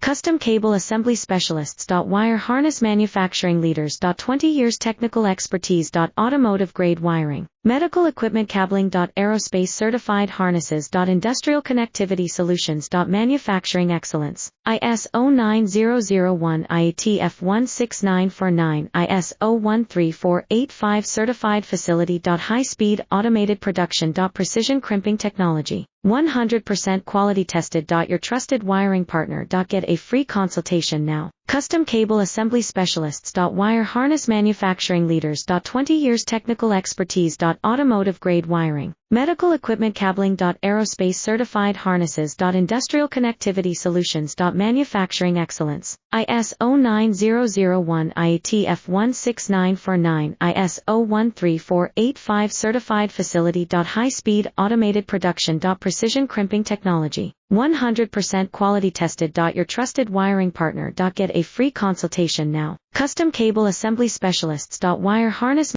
Custom Cable Assembly Specialists. Wire Harness Manufacturing Leaders. 20 years Technical Expertise. Automotive Grade Wiring, Medical Equipment Cabling. Aerospace Certified Harnesses. Industrial Connectivity Solutions. Manufacturing Excellence, ISO 9001 IATF 16949 ISO 13485 Certified Facility. High-speed automated production. Precision crimping technology, 100% quality tested. Your trusted wiring partner. Get a free consultation now. Custom Cable Assembly Specialists. Wire Harness Manufacturing Leaders. 20 years Technical Expertise. Automotive Grade Wiring, Medical Equipment Cabling. Aerospace Certified Harnesses. Industrial Connectivity Solutions. Manufacturing Excellence, ISO 9001 IATF 16949 ISO 13485 Certified Facility. High-speed automated production. Precision crimping technology, 100% quality tested. Your trusted wiring partner. Get a free consultation now. Custom Cable Assembly Specialists. Wire Harness